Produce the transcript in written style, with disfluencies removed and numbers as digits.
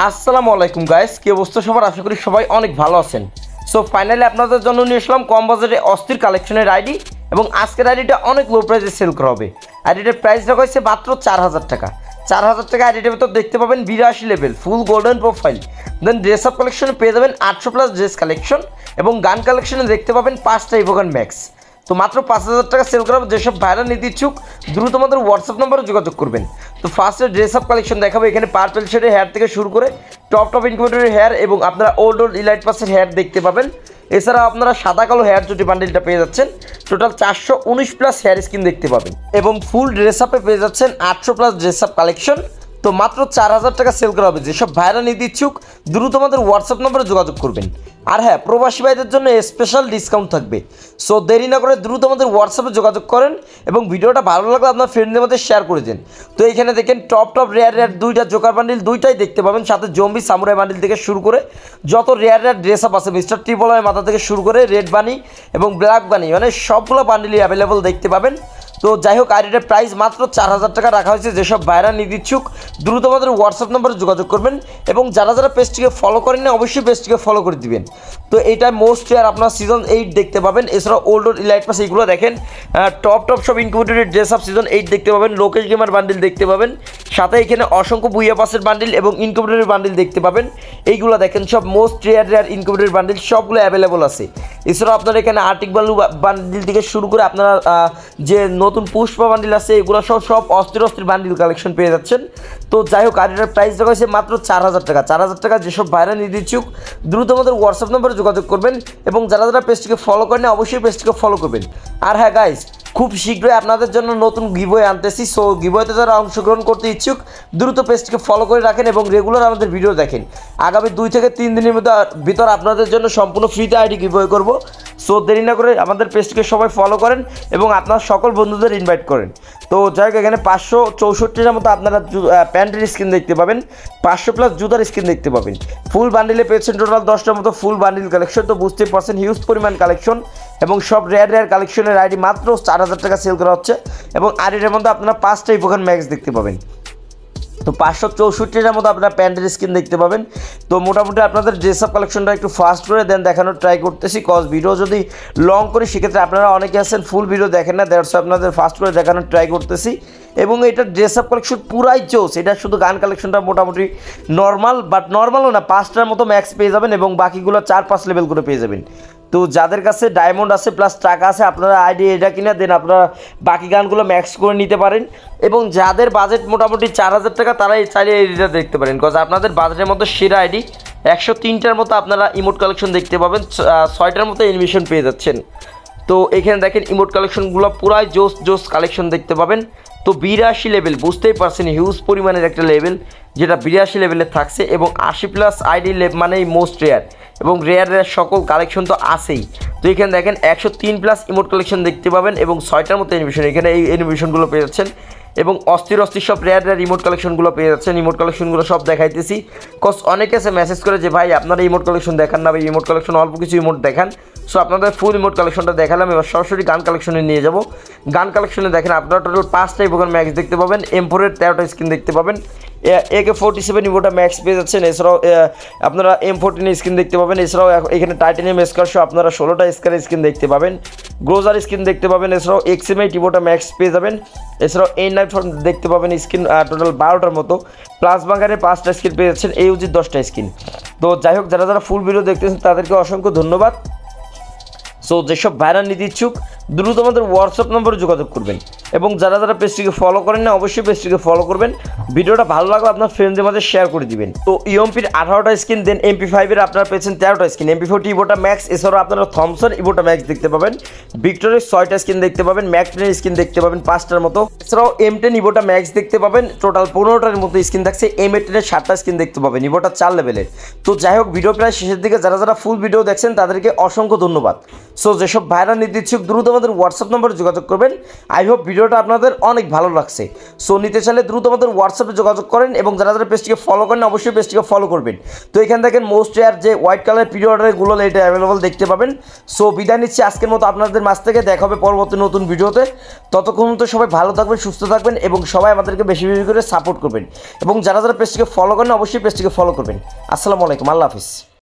আসসালামু আলাইকুম গাইস, কি অবস্থা সবার? আশা করি সবাই অনেক ভালো আছেন। সো ফাইনালি আপনাদের জন্য নিয়ে আসলাম কম বাজেটে অস্থির কালেকশনের আইডি এবং আজকের আইডিটা অনেক লো প্রাইসে সেল করা হবে। আইডিটার প্রাইস রাখা হয়েছে মাত্র 4000 টাকা। 4000 টাকা আইডিটার ভিতর দেখতে পাবেন 82 লেভেল ফুল গোল্ডেন প্রোফাইল, দেন ড্রেস আপ কালেকশনে পেয়ে যাবেন 800+ ড্রেস কালেকশন এবং গান কালেকশনে দেখতে পাবেন 5টা ইভোগান ম্যাক্স। তো মাত্র 5000 টাকা সেল করা হবে। যেসব ভাইরা নিতে ইচ্ছুক দ্রুত আমাদের হোয়াটসঅ্যাপ নম্বরে যোগাযোগ করবেন। তো ফার্স্টে ড্রেস আপ কালেকশন দেখাবো। এখানে পার্পল শেডের হেয়ার থেকে শুরু করে টপ ইনকিউবেটরের হেয়ার এবং আপনারা ওল্ড ইলাইট পাসের হেয়ার দেখতে পাবেন। এছাড়াও আপনারা সাদা কালো হেয়ার জুটি বান্ডিলটা পেয়ে যাচ্ছেন। টোটাল 419+ হেয়ার স্কিন দেখতে পাবেন এবং ফুল ড্রেস আপে পেয়ে যাচ্ছেন 800+ ড্রেস আপ কালেকশন। তো মাত্র 4000 টাকা সেল করা হবে। যেসব ভাইরা নিতে ইচ্ছুক দ্রুত আমাদের হোয়াটসঅ্যাপ নম্বরে যোগাযোগ করবেন। আর হ্যাঁ, প্রবাসী ভাইদের জন্য স্পেশাল ডিসকাউন্ট থাকবে। সো দেরি না করে দ্রুত আমাদের হোয়াটসঅ্যাপে যোগাযোগ করেন এবং ভিডিওটা ভালো লাগলে আপনার ফ্রেন্ডদের মধ্যে শেয়ার করে দিন। তো এখানে দেখেন টপ রেয়ার দুইটা জোকার বান্ডিল দুইটাই দেখতে পাবেন, সাথে জম্বি সামুরাই বান্ডিল থেকে শুরু করে যত রেয়ার ড্রেস আপ আছে মিস্টার ট্রিপলের মাথা থেকে শুরু করে রেড বানি এবং ব্ল্যাক বানি, মানে সবগুলো বান্ডিলই অ্যাভেলেবল দেখতে পাবেন। তো যাই হোক, আইডিটার প্রাইস মাত্র 4000 টাকা রাখা হয়েছে। যেসব ভাইরা নিতে ইচ্ছুক দ্রুত আমাদের হোয়াটসঅ্যাপ নম্বরে যোগাযোগ করবেন এবং যারা পেজটিকে ফলো করেন না অবশ্যই পেজটিকে ফলো করে দিবেন। তো এটা মোস্ট রেয়ার আপনার সিজন 8 দেখতে পাবেন। এছাড়াও ওল্ড ইলাইট পাস এইগুলো দেখেন টপ সব ইনকিউবেটরের ড্রেস আপ সিজন 8 দেখতে পাবেন। লোকেশ গেমার বান্ডিল দেখতে পাবেন, সাথে এখানে অসংখ্য বুইয়া পাসের বান্ডিল এবং ইনকিউবেটরের বান্ডিল দেখতে পাবেন। এইগুলো দেখেন সব মোস্ট রেয়ার ইনকিউবেটরের বান্ডিল সবগুলো অ্যাভেলেবল আছে। এছাড়াও আপনারা এখানে আর্টিক বালু বান্ডিল থেকে শুরু করে আপনারা যে নতুন পুষ্পা বান্ডিল আছে এগুলো সব অস্থির বান্ডিল কালেকশন পেয়ে যাচ্ছেন। তো যাই হোক, আইডিটার প্রাইস রাখা হয়েছে মাত্র 4000 টাকা। 4000 টাকা যেসব ভাইরা নিতে ইচ্ছুক দ্রুত আমাদের হোয়াটসঅ্যাপ নম্বরে যোগাযোগ করবেন এবং যারা পেজটিকে ফলো করেন অবশ্যই পেজটিকে ফলো করবেন। আর হ্যাঁ গাইস, খুব শীঘ্রই আপনাদের জন্য নতুন গিভওয়ে আনতেছি। সো গিভওয়েতে যারা অংশগ্রহণ করতে ইচ্ছুক দ্রুত পেজটিকে ফলো করে রাখেন এবং রেগুলার আমাদের ভিডিও দেখেন। আগামী 2 থেকে 3 দিনের ভিতর আপনাদের জন্য সম্পূর্ণ ফ্রিতে আইডি গিভওয়ে করব। সো দেরি না করে আমাদের পেজটিকে সবাই ফলো করেন এবং আপনার সকল বন্ধুদের ইনভাইট করেন। তো যাই হোক, এখানে 564টার মতো আপনারা প্যান্টের স্কিন দেখতে পাবেন, 500+ জুতার স্কিন দেখতে পাবেন। ফুল বান্ডিলে পেয়েছেন টোটাল 10টার মতো ফুল বান্ডিল কালেকশন। তো বুঝতেই পারছেন হিউজ পরিমাণ কালেকশন এবং সব রেয়ার কালেকশনের আইডি মাত্র 4000 টাকা সেল করা হচ্ছে এবং আইডির মধ্যে আপনারা 5টা ইভোগান ম্যাক্স দেখতে পাবেন। তো 564টার মতো আপনারা প্যান্টের স্কিন দেখতে পাবেন। তো মোটামুটি আপনাদের ড্রেস আপ কালেকশনটা একটু ফাস্ট করে দেন দেখানোর ট্রাই করতেছি, কজ ভিডিও যদি লং করি সেক্ষেত্রে আপনারা অনেকে আছেন ফুল ভিডিও দেখেন না, দ্যাটস আপনাদের ফাস্ট করে দেখানোর ট্রাই করতেছি। এবং এটা ড্রেস আপ কালেকশন পুরাই জোস। এটা শুধু গান কালেকশনটা মোটামুটি নর্মাল, বাট নর্মালও না, 5টার মতো ম্যাক্স পেয়ে যাবেন এবং বাকিগুলো 4-5 লেভেল করে পেয়ে যাবেন। তো যাদের কাছে ডায়মন্ড আছে প্লাস টাকা আছে আপনারা আইডি এটা কিনা দেন আপনারা বাকি গানগুলো ম্যাক্স করে নিতে পারেন। এবং যাদের বাজেট মোটামুটি 4000 টাকা তারাই চাইলে আইডিটা দেখতে পারেন, কজ আপনাদের বাজেটের মতো সেরা আইডি। 103টার মতো আপনারা ইমোট কালেকশন দেখতে পাবেন, 6টার মতো এনিমেশন পেয়ে যাচ্ছেন। তো এখানে দেখেন ইমোট কালেকশনগুলো পুরাই জোস কালেকশন দেখতে পাবেন। তো 82 লেভেল, বুঝতেই পারছেন হিউজ পরিমাণের একটা লেভেল যেটা 82 লেভেলে থাকছে এবং 80+ আইডি মানেই মোস্ট রেয়ার এবং রেয়ার সকল কালেকশন তো আছেই। তো এখানে দেখেন 103+ ইমোট কালেকশন দেখতে পাবেন এবং 6টার মতো এনিমেশন, এখানে এই এনিমেশনগুলো পেয়ে যাচ্ছেন এবং অস্থির সব রেয়ার ইমোট কালেকশনগুলো পেয়ে যাচ্ছেন। ইমোট কালেকশনগুলো সব দেখাইতেছি, কজ অনেকে এসে মেসেজ করে যে ভাই আপনারা ইমোট কালেকশন দেখান না, ভাই ইমোট কালেকশন অল্প কিছু ইমোট দেখান। সো আপনাদের ফুল ইমোট কালেকশনটা দেখালাম, এবার সরাসরি গান কালেকশনে নিয়ে যাব। গান কালেকশনে দেখেন আপনারা টোটাল 5টা ইভোগান ম্যাক্স দেখতে পাবেন, M4 এর 13টা স্কিন দেখতে পাবেন, AK-47 ইভোটা ম্যাক্স পেয়ে যাচ্ছেন। এছাড়াও আপনারা M14 স্কিন দেখতে পাবেন। এছাড়াও এখানে টাইটানিয়াম স্কার সহ আপনারা 16টা স্কার স্কিন দেখতে পাবেন, গ্রোজার স্কিন দেখতে পাবেন। এছাড়াও XM8 ইভোটা ম্যাক্স পেয়ে যাবেন। এছাড়াও A9 দেখতে পাবেন স্কিন টোটাল 12টার মতো, প্লাস বাঙ্গারের 5টা স্কিন পেয়ে যাচ্ছেন, AUG'র 10টা স্কিন। তো যাই হোক, যারা ফুল ভিডিও দেখতেছেন তাদেরকে অসংখ্য ধন্যবাদ। সো যেসব ভাইরা নিতে ইচ্ছুক দ্রুত আমাদের হোয়াটসঅ্যাপ নম্বরে যোগাযোগ করবেন এবং যারা পেজটিকে ফলো করেন না অবশ্যই পেজটিকে ফলো করবেন। ভিডিওটা ভালো লাগলে আপনার ফ্রেন্ডদের মাঝে শেয়ার করে দিবেন। তো ইউএমপির 18টা স্কিন, দেন MP5 এর আপনারা পেয়েছেন 13টা স্কিন, MP40 ইভোটা ম্যাক্স। এছাড়াও আপনারা থমসন ইভোটা ম্যাক্স দেখতে পাবেন, ভিক্টরের 6টা স্কিন দেখতে পাবেন, ম্যাক-10 স্কিন দেখতে পাবেন 5টার মতো। এছাড়াও M10 ইভোটা ম্যাক্স দেখতে পাবেন, টোটাল 15টার মতো স্কিন থাকছে। M18 এর 7টা স্কিন দেখতে পাবেন, ইভোটা 4 লেভেলের। তো যাই হোক, ভিডিও প্রায় শেষের দিকে, যারা ফুল ভিডিও দেখছেন তাদেরকে অসংখ্য ধন্যবাদ। সো যেসব ভাইরা নিতে ইচ্ছুক দ্রুত আমাদের হোয়াটসঅ্যাপ নম্বরে যোগাযোগ করবেন। আই হোপ ভিডিওটা আপনাদের অনেক ভালো লাগছে। সো নিতে চাইলে দ্রুত আমাদের হোয়াটসঅ্যাপে যোগাযোগ করেন এবং যারা যারা পেজটিকে ফলো করেন অবশ্যই পেজটিকে ফলো করবেন। তো এখান থেকে মোস্ট রেয়ার যে হোয়াইট কালার পিরিয়ডেরগুলো এটা অ্যাভেলেবল দেখতে পাবেন। সো বিদায় নিচ্ছি আজকের মতো আপনাদের মাঝ থেকে, দেখা হবে পরবর্তী নতুন ভিডিওতে। ততক্ষণ তো সবাই ভালো থাকবেন, সুস্থ থাকবেন এবং সবাই আমাদেরকে বেশি বেশি করে সাপোর্ট করবেন এবং যারা যারা পেজটিকে ফলো করেন অবশ্যই পেজটিকে ফলো করবেন। আসসালামু আলাইকুম, আল্লাহ হাফিজ।